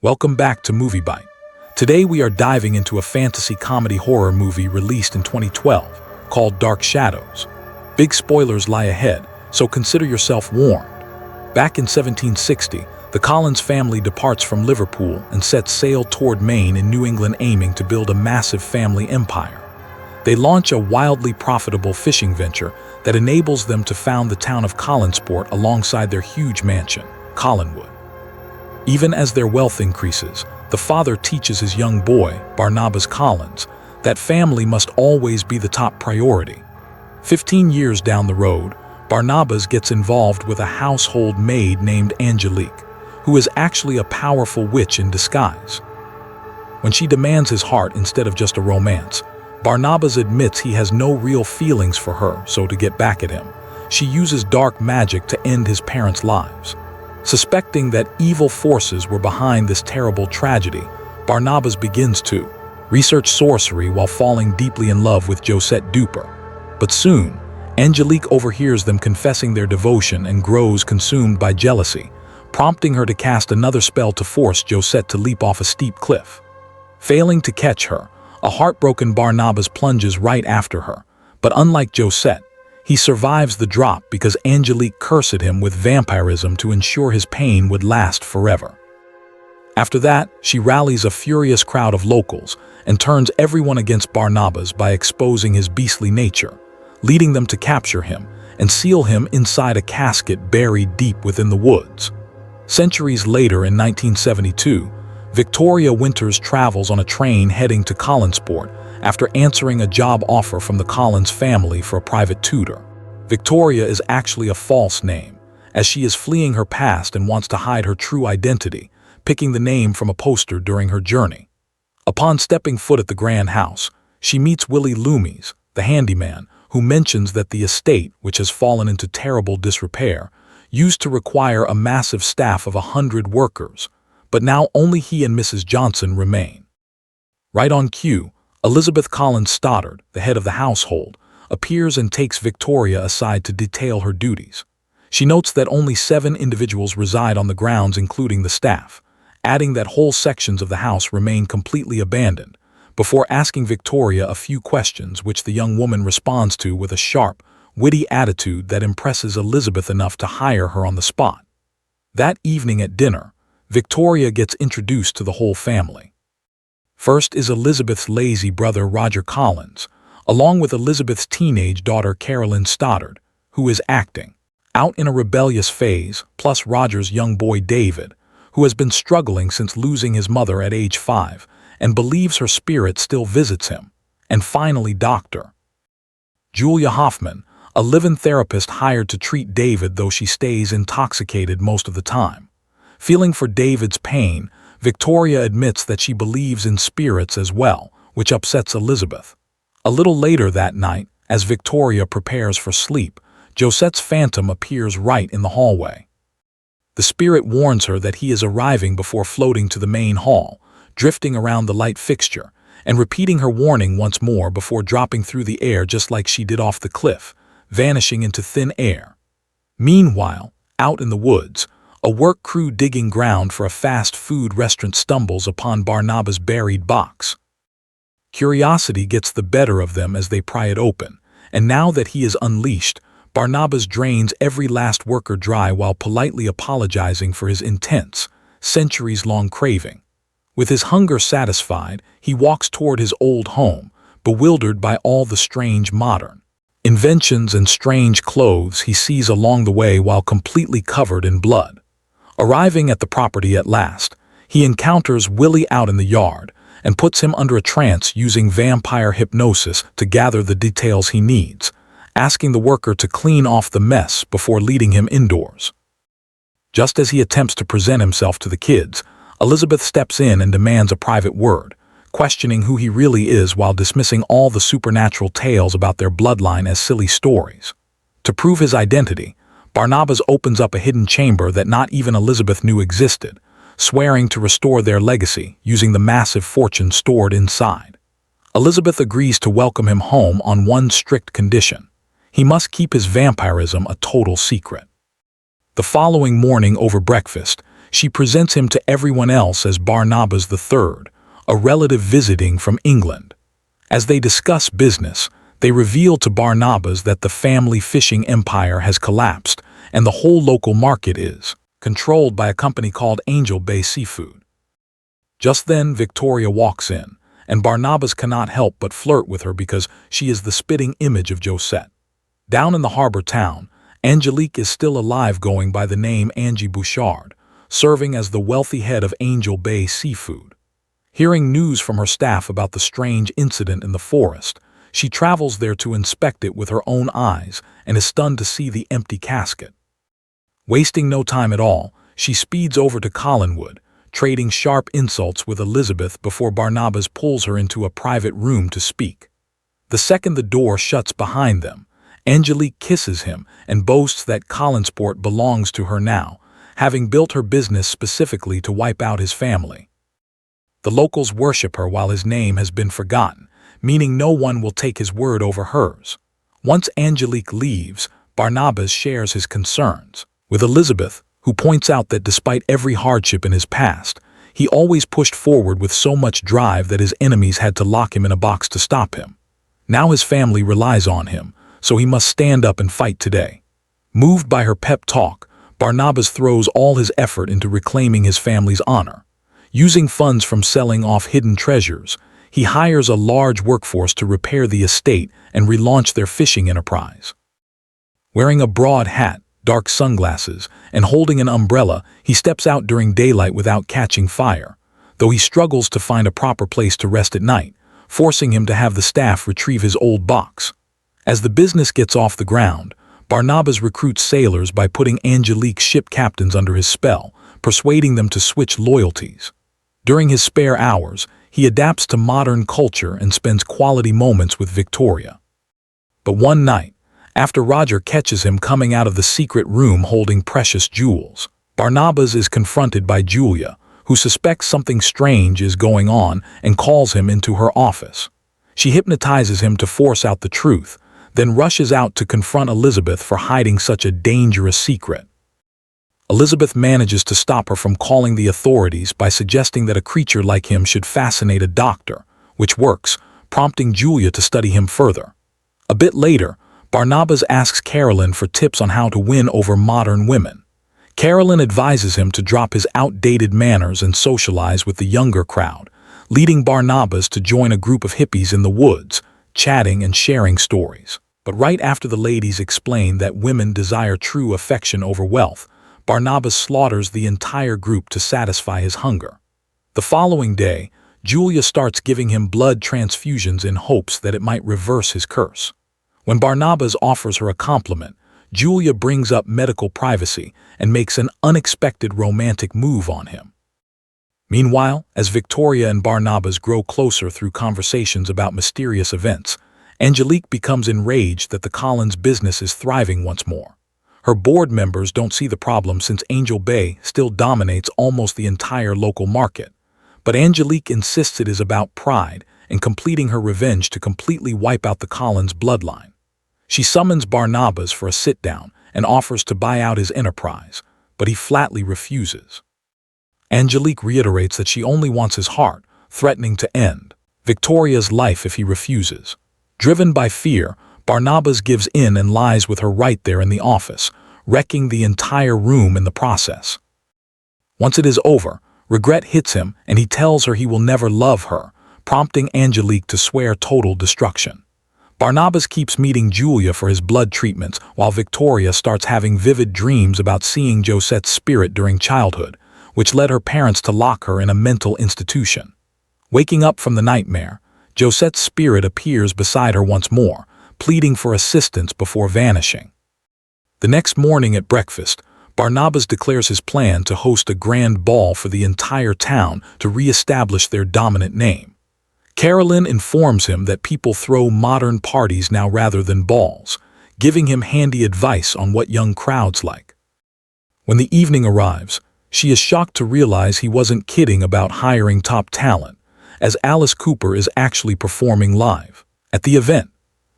Welcome back to Movie Bite. Today we are diving into a fantasy comedy horror movie released in 2012 called Dark Shadows. Big spoilers lie ahead, so consider yourself warned. Back in 1760, the Collins family departs from Liverpool and sets sail toward Maine in New England, aiming to build a massive family empire. They launch a wildly profitable fishing venture that enables them to found the town of Collinsport alongside their huge mansion, Collinwood. Even as their wealth increases, the father teaches his young boy, Barnabas Collins, that family must always be the top priority. 15 years down the road, Barnabas gets involved with a household maid named Angelique, who is actually a powerful witch in disguise. When she demands his heart instead of just a romance, Barnabas admits he has no real feelings for her, so to get back at him, she uses dark magic to end his parents' lives. Suspecting that evil forces were behind this terrible tragedy, Barnabas begins to research sorcery while falling deeply in love with Josette Duper. But soon, Angelique overhears them confessing their devotion and grows consumed by jealousy, prompting her to cast another spell to force Josette to leap off a steep cliff. Failing to catch her, a heartbroken Barnabas plunges right after her, but unlike Josette, he survives the drop because Angelique cursed him with vampirism to ensure his pain would last forever. After that, she rallies a furious crowd of locals and turns everyone against Barnabas by exposing his beastly nature, leading them to capture him and seal him inside a casket buried deep within the woods. Centuries later, in 1972, Victoria Winters travels on a train heading to Collinsport after answering a job offer from the Collins family for a private tutor. Victoria is actually a false name, as she is fleeing her past and wants to hide her true identity, picking the name from a poster during her journey. Upon stepping foot at the grand house, she meets Willie Loomis, the handyman, who mentions that the estate, which has fallen into terrible disrepair, used to require a massive staff of 100 workers, but now only he and Mrs. Johnson remain. Right on cue, Elizabeth Collins Stoddard, the head of the household, appears and takes Victoria aside to detail her duties. She notes that only 7 individuals reside on the grounds, including the staff, adding that whole sections of the house remain completely abandoned, before asking Victoria a few questions which the young woman responds to with a sharp, witty attitude that impresses Elizabeth enough to hire her on the spot. That evening at dinner, Victoria gets introduced to the whole family. First is Elizabeth's lazy brother Roger Collins, along with Elizabeth's teenage daughter Carolyn Stoddard, who is acting out in a rebellious phase, plus Roger's young boy David, who has been struggling since losing his mother at age 5 and believes her spirit still visits him, and finally Dr. Julia Hoffman, a live-in therapist hired to treat David, though she stays intoxicated most of the time. Feeling for David's pain, Victoria admits that she believes in spirits as well, which upsets Elizabeth. A little later that night, as Victoria prepares for sleep, Josette's phantom appears right in the hallway. The spirit warns her that he is arriving before floating to the main hall, drifting around the light fixture, and repeating her warning once more before dropping through the air just like she did off the cliff, vanishing into thin air. Meanwhile, out in the woods, a work crew digging ground for a fast food restaurant stumbles upon Barnabas' buried box. Curiosity gets the better of them as they pry it open, and now that he is unleashed, Barnabas drains every last worker dry while politely apologizing for his intense, centuries-long craving. With his hunger satisfied, he walks toward his old home, bewildered by all the strange modern inventions and strange clothes he sees along the way while completely covered in blood. Arriving at the property at last, he encounters Willie out in the yard and puts him under a trance using vampire hypnosis to gather the details he needs, asking the worker to clean off the mess before leading him indoors. Just as he attempts to present himself to the kids, Elizabeth steps in and demands a private word, questioning who he really is while dismissing all the supernatural tales about their bloodline as silly stories. To prove his identity, Barnabas opens up a hidden chamber that not even Elizabeth knew existed, swearing to restore their legacy using the massive fortune stored inside. Elizabeth agrees to welcome him home on one strict condition: he must keep his vampirism a total secret. The following morning over breakfast, She presents him to everyone else as Barnabas III, a relative visiting from England. As they discuss business, they reveal to Barnabas that the family fishing empire has collapsed and the whole local market is controlled by a company called Angel Bay Seafood. Just then, Victoria walks in, and Barnabas cannot help but flirt with her because she is the spitting image of Josette. Down in the harbor town, Angelique is still alive, going by the name Angie Bouchard, serving as the wealthy head of Angel Bay Seafood. Hearing news from her staff about the strange incident in the forest, she travels there to inspect it with her own eyes and is stunned to see the empty casket. Wasting no time at all, she speeds over to Collinwood, trading sharp insults with Elizabeth before Barnabas pulls her into a private room to speak. The second the door shuts behind them, Angelique kisses him and boasts that Collinsport belongs to her now, having built her business specifically to wipe out his family. The locals worship her while his name has been forgotten, meaning no one will take his word over hers. Once Angelique leaves, Barnabas shares his concerns with Elizabeth, who points out that despite every hardship in his past, he always pushed forward with so much drive that his enemies had to lock him in a box to stop him. Now his family relies on him, so he must stand up and fight today. Moved by her pep talk, Barnabas throws all his effort into reclaiming his family's honor. Using funds from selling off hidden treasures, he hires a large workforce to repair the estate and relaunch their fishing enterprise. Wearing a broad hat, dark sunglasses, and holding an umbrella, he steps out during daylight without catching fire, though he struggles to find a proper place to rest at night, forcing him to have the staff retrieve his old box. As the business gets off the ground, Barnabas recruits sailors by putting Angelique's ship captains under his spell, persuading them to switch loyalties. During his spare hours, he adapts to modern culture and spends quality moments with Victoria. But one night, after Roger catches him coming out of the secret room holding precious jewels, Barnabas is confronted by Julia, who suspects something strange is going on and calls him into her office. She hypnotizes him to force out the truth, then rushes out to confront Elizabeth for hiding such a dangerous secret. Elizabeth manages to stop her from calling the authorities by suggesting that a creature like him should fascinate a doctor, which works, prompting Julia to study him further. A bit later, Barnabas asks Carolyn for tips on how to win over modern women. Carolyn advises him to drop his outdated manners and socialize with the younger crowd, leading Barnabas to join a group of hippies in the woods, chatting and sharing stories. But right after the ladies explain that women desire true affection over wealth, Barnabas slaughters the entire group to satisfy his hunger. The following day, Julia starts giving him blood transfusions in hopes that it might reverse his curse. When Barnabas offers her a compliment, Julia brings up medical privacy and makes an unexpected romantic move on him. Meanwhile, as Victoria and Barnabas grow closer through conversations about mysterious events, Angelique becomes enraged that the Collins business is thriving once more. Her board members don't see the problem since Angel Bay still dominates almost the entire local market. But Angelique insists it is about pride and completing her revenge to completely wipe out the Collins bloodline. She summons Barnabas for a sit-down and offers to buy out his enterprise, but he flatly refuses. Angelique reiterates that she only wants his heart, threatening to end Victoria's life if he refuses. Driven by fear, Barnabas gives in and lies with her right there in the office, wrecking the entire room in the process. Once it is over, regret hits him and he tells her he will never love her, prompting Angelique to swear total destruction. Barnabas keeps meeting Julia for his blood treatments while Victoria starts having vivid dreams about seeing Josette's spirit during childhood, which led her parents to lock her in a mental institution. Waking up from the nightmare, Josette's spirit appears beside her once more, pleading for assistance before vanishing. The next morning at breakfast, Barnabas declares his plan to host a grand ball for the entire town to re-establish their dominant name. Carolyn informs him that people throw modern parties now rather than balls, giving him handy advice on what young crowds like. When the evening arrives, she is shocked to realize he wasn't kidding about hiring top talent, as Alice Cooper is actually performing live at the event.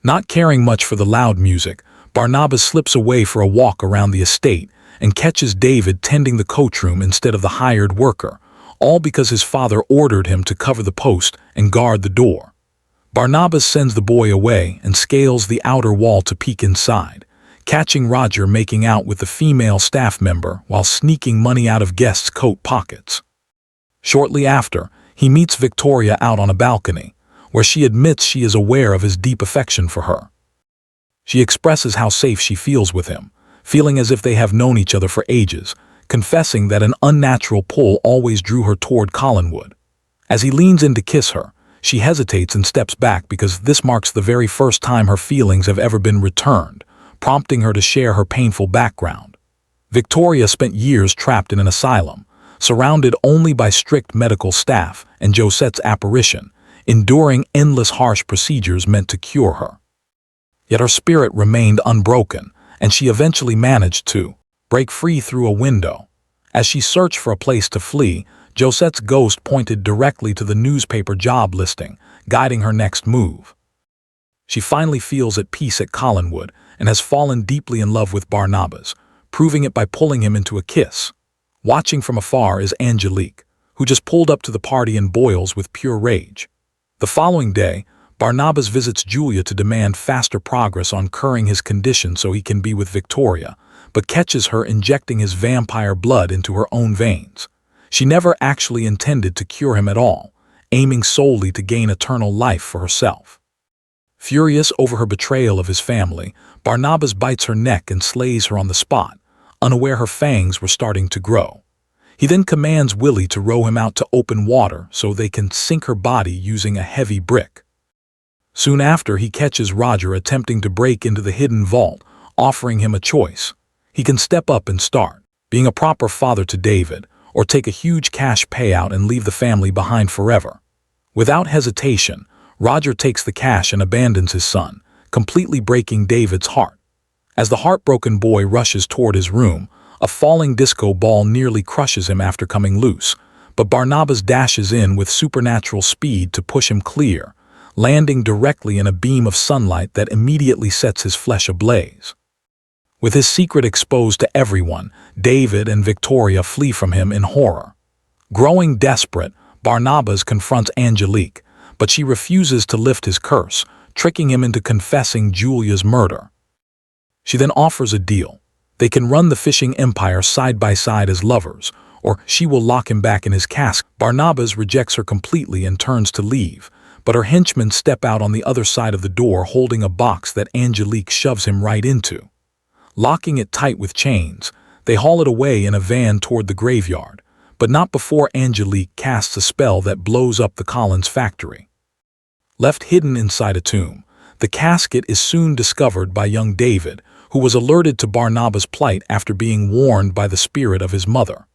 Not caring much for the loud music, Barnabas slips away for a walk around the estate and catches David tending the coachroom instead of the hired worker, all because his father ordered him to cover the post and guard the door. Barnabas sends the boy away and scales the outer wall to peek inside, catching Roger making out with the female staff member while sneaking money out of guests' coat pockets. Shortly after, he meets Victoria out on a balcony, where she admits she is aware of his deep affection for her. She expresses how safe she feels with him, feeling as if they have known each other for ages, confessing that an unnatural pull always drew her toward Collinwood. As he leans in to kiss her, she hesitates and steps back because this marks the very first time her feelings have ever been returned, prompting her to share her painful background. Victoria spent years trapped in an asylum, surrounded only by strict medical staff and Josette's apparition, enduring endless harsh procedures meant to cure her. Yet her spirit remained unbroken, and she eventually managed to break free through a window. As she searched for a place to flee, Josette's ghost pointed directly to the newspaper job listing, guiding her next move. She finally feels at peace at Collinwood and has fallen deeply in love with Barnabas, proving it by pulling him into a kiss. Watching from afar is Angelique, who just pulled up to the party and boils with pure rage. The following day, Barnabas visits Julia to demand faster progress on curing his condition so he can be with Victoria, but catches her injecting his vampire blood into her own veins. She never actually intended to cure him at all, aiming solely to gain eternal life for herself. Furious over her betrayal of his family, Barnabas bites her neck and slays her on the spot, unaware her fangs were starting to grow. He then commands Willie to row him out to open water so they can sink her body using a heavy brick. Soon after, he catches Roger attempting to break into the hidden vault, offering him a choice. He can step up and start being a proper father to David, or take a huge cash payout and leave the family behind forever. Without hesitation, Roger takes the cash and abandons his son, completely breaking David's heart. As the heartbroken boy rushes toward his room, a falling disco ball nearly crushes him after coming loose, but Barnabas dashes in with supernatural speed to push him clear, landing directly in a beam of sunlight that immediately sets his flesh ablaze. With his secret exposed to everyone, David and Victoria flee from him in horror. Growing desperate, Barnabas confronts Angelique, but she refuses to lift his curse, tricking him into confessing Julia's murder. She then offers a deal. They can run the fishing empire side by side as lovers, or she will lock him back in his cask. Barnabas rejects her completely and turns to leave, but her henchmen step out on the other side of the door holding a box that Angelique shoves him right into. Locking it tight with chains, they haul it away in a van toward the graveyard, but not before Angelique casts a spell that blows up the Collins factory. Left hidden inside a tomb, the casket is soon discovered by young David, who was alerted to Barnabas' plight after being warned by the spirit of his mother.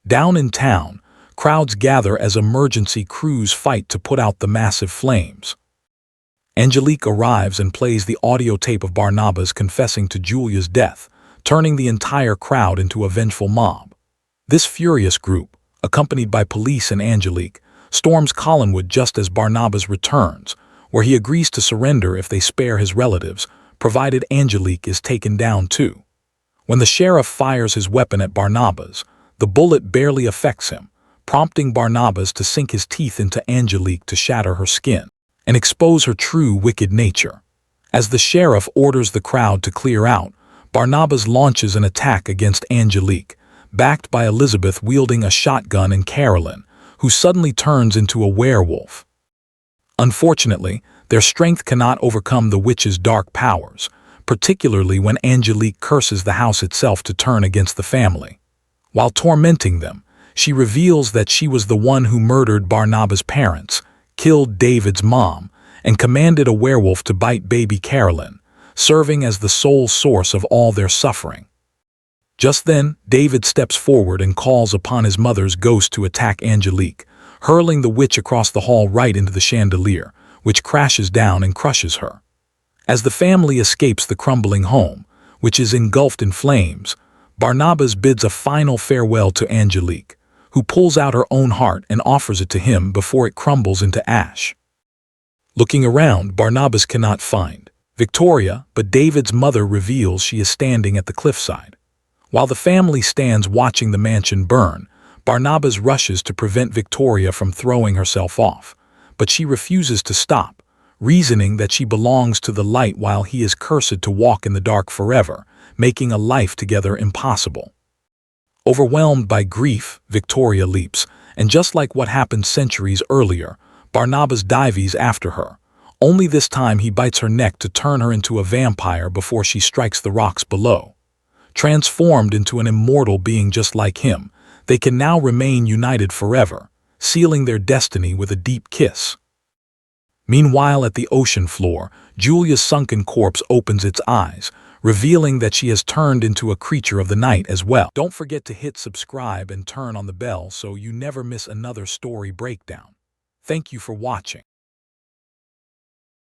Down in town, crowds gather as emergency crews fight to put out the massive flames. Angelique arrives and plays the audio tape of Barnabas confessing to Julia's death, turning the entire crowd into a vengeful mob. This furious group, accompanied by police and Angelique, storms Collinwood just as Barnabas returns, where he agrees to surrender if they spare his relatives, provided Angelique is taken down too. When the sheriff fires his weapon at Barnabas, the bullet barely affects him, prompting Barnabas to sink his teeth into Angelique to shatter her skin and expose her true wicked nature. As the sheriff orders the crowd to clear out, Barnabas launches an attack against Angelique, backed by Elizabeth wielding a shotgun and Carolyn, who suddenly turns into a werewolf. Unfortunately, their strength cannot overcome the witch's dark powers, particularly when Angelique curses the house itself to turn against the family. While tormenting them, she reveals that she was the one who murdered Barnabas' parents, killed David's mom, and commanded a werewolf to bite baby Carolyn, serving as the sole source of all their suffering. Just then, David steps forward and calls upon his mother's ghost to attack Angelique, hurling the witch across the hall right into the chandelier, which crashes down and crushes her. As the family escapes the crumbling home, which is engulfed in flames, Barnabas bids a final farewell to Angelique, who pulls out her own heart and offers it to him before it crumbles into ash. Looking around, Barnabas cannot find Victoria, but David's mother reveals she is standing at the cliffside. While the family stands watching the mansion burn, Barnabas rushes to prevent Victoria from throwing herself off, but she refuses to stop, reasoning that she belongs to the light while he is cursed to walk in the dark forever, making a life together impossible. Overwhelmed by grief, Victoria leaps, and just like what happened centuries earlier, Barnabas dives after her. Only this time he bites her neck to turn her into a vampire before she strikes the rocks below. Transformed into an immortal being just like him, they can now remain united forever, sealing their destiny with a deep kiss. Meanwhile, at the ocean floor, Julia's sunken corpse opens its eyes, revealing that she has turned into a creature of the night as well. Don't forget to hit subscribe and turn on the bell so you never miss another story breakdown. Thank you for watching.